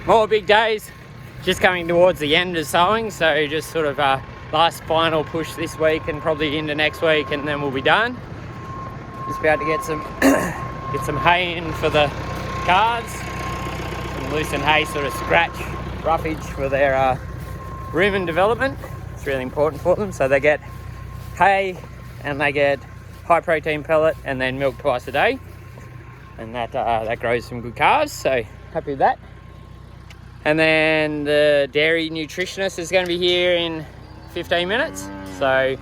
more big days, just coming towards the end of sowing, so just sort of last final push this week and probably into next week, and then we'll be done. Just about to get some get some hay in for the calves, some loosen hay, sort of scratch roughage for their rumen development. It's really important for them, so they get hay and they get high protein pellet and then milk twice a day, and that grows some good calves, so happy with that. And then the dairy nutritionist is going to be here in 15 minutes, so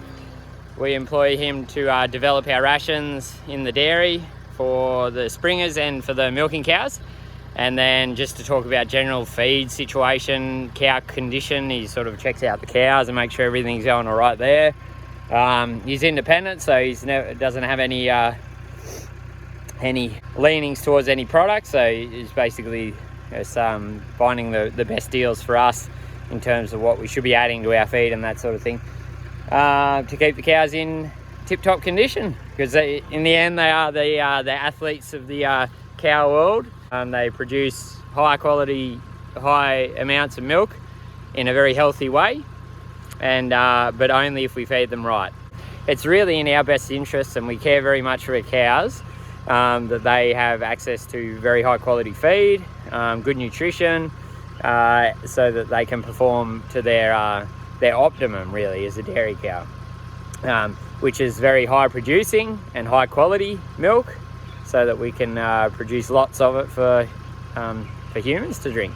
we employ him to develop our rations in the dairy for the springers and for the milking cows, and then just to talk about general feed situation, cow condition. He sort of checks out the cows and makes sure everything's going all right there. He's independent, so he doesn't have any leanings towards any product, so he's basically just finding the best deals for us in terms of what we should be adding to our feed and that sort of thing, to keep the cows in tip-top condition, because in the end they are the athletes of the cow world. They produce high quality, high amounts of milk in a very healthy way, and but only if we feed them right. It's really in our best interest, and we care very much for our cows, that they have access to very high quality feed, good nutrition, so that they can perform to their optimum, really, as a dairy cow, which is very high producing and high quality milk, so that we can produce lots of it for humans to drink.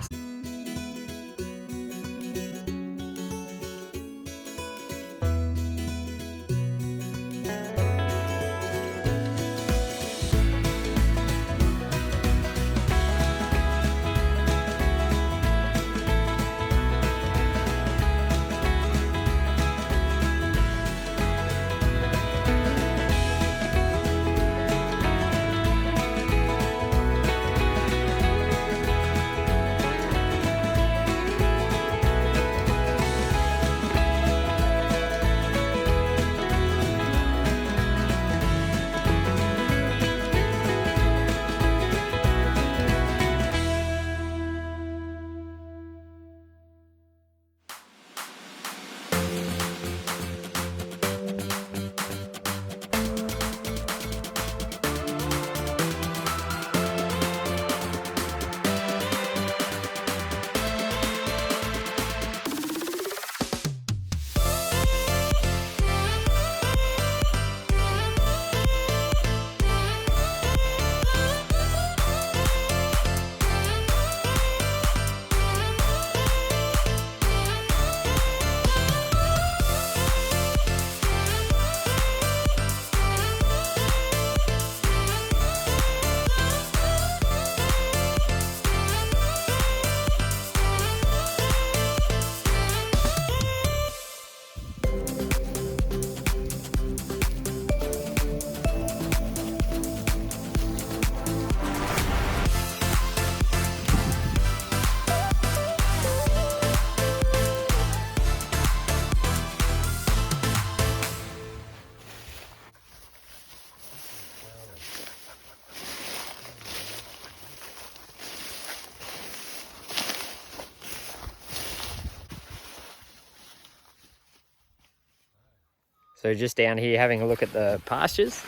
So just down here having a look at the pastures,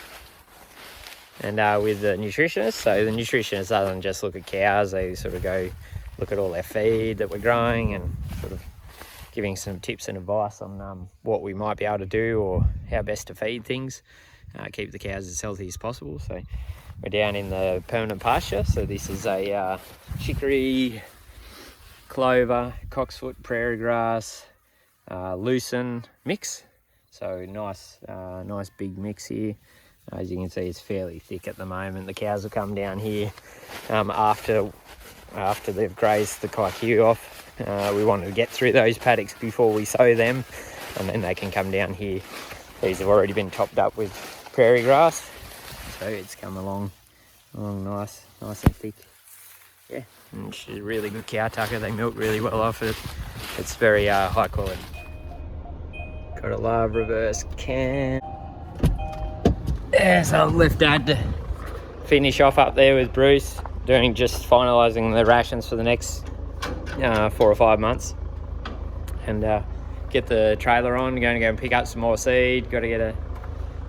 and with the nutritionist. So the nutritionist doesn't just look at cows, they sort of go look at all their feed that we're growing and sort of giving some tips and advice on what we might be able to do or how best to feed things, keep the cows as healthy as possible. So we're down in the permanent pasture. So this is a chicory, clover, cocksfoot, prairie grass, lucerne mix. So nice big mix here. As you can see, it's fairly thick at the moment. The cows will come down here after they've grazed the kikuyu off. We want to get through those paddocks before we sow them, and then they can come down here. These have already been topped up with prairie grass, so it's come along nice and thick. Yeah, and she's a really good cow tucker. They milk really well off it. It's very high quality. Got a live reverse cam. Yeah, so I've left Dad to finish off up there with Bruce, just finalising the rations for the next 4 or 5 months, and get the trailer on. Going to go and pick up some more seed. Got to get a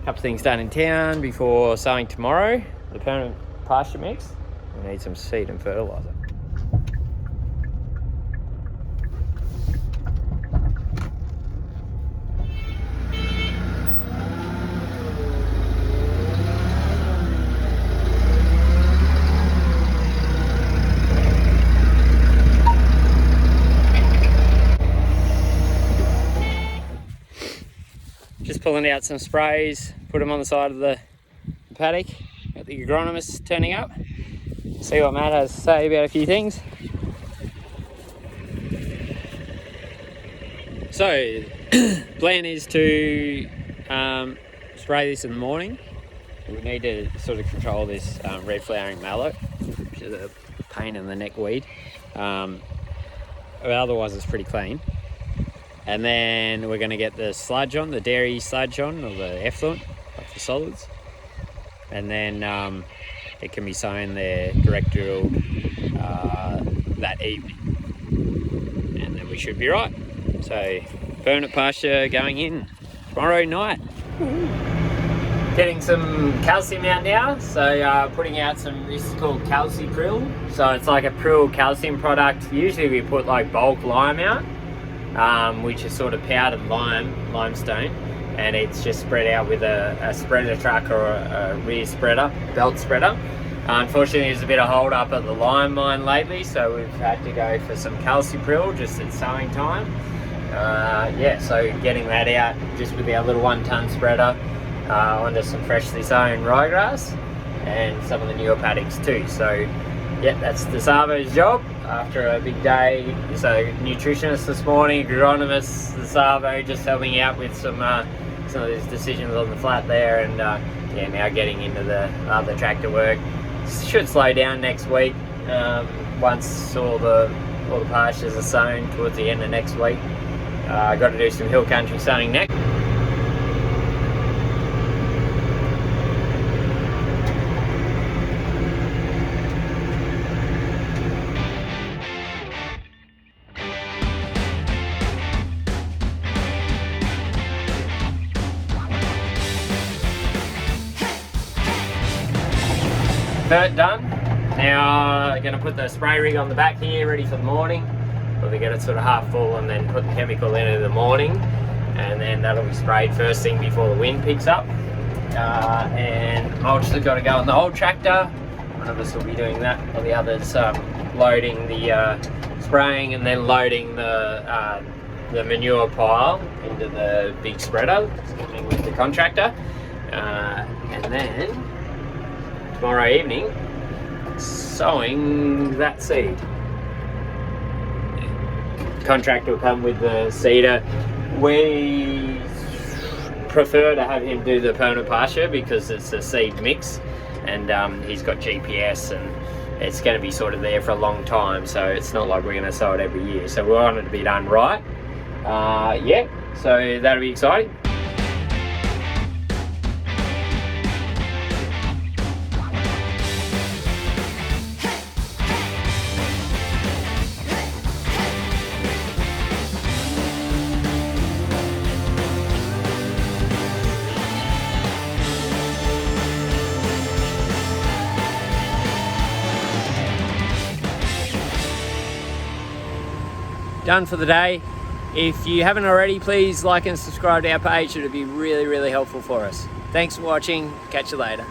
couple things done in town before sowing tomorrow. The permanent pasture mix. We need some seed and fertiliser. Just pulling out some sprays, put them on the side of the paddock. Got the Agronomist turning up. See what Matt has to say about a few things. So, plan is to spray this in the morning. We need to sort of control this red flowering mallow, which is a pain in the neck weed. But otherwise it's pretty clean. And then we're going to get the sludge on, the dairy sludge on, or the effluent, like the solids. And then it can be sown there, direct drilled that evening. And then we should be right. So, permanent pasture going in tomorrow night. Getting some calcium out now. So putting out some, this is called Calci-Prill. So it's like a prill calcium product. Usually we put like bulk lime out. Which is sort of powdered limestone, and it's just spread out with a spreader truck or a rear spreader, belt spreader. Unfortunately, there's a bit of hold up at the lime mine lately, so we've had to go for some Calci-Prill just at sowing time. So getting that out just with our little 1 ton spreader onto some freshly sown ryegrass and some of the newer paddocks too. So yeah, that's the Savo's job after a big day. So nutritionist this morning, agronomist, the Savo just helping out with some of these decisions on the flat there, and now getting into the other tractor work. Should slow down next week once all the pastures are sown towards the end of next week. Got to do some hill country sowing next. Vert done. Now I'm going to put the spray rig on the back here ready for the morning. Probably get it sort of half full and then put the chemical in in the morning, and then that'll be sprayed first thing before the wind picks up. And mulch has got to go on the old tractor. One of us will be doing that, or the others loading the spraying and then loading the manure pile into the big spreader coming with the contractor. And then tomorrow evening, sowing that seed. Contractor will come with the seeder. We prefer to have him do the permanent pasture because it's a seed mix, and he's got GPS, and it's going to be sort of there for a long time, so it's not like we're going to sow it every year. So we want it to be done right. So that'll be exciting. Done for the day. If you haven't already, please like and subscribe to our page. It would be really, really helpful for us. Thanks for watching. Catch you later.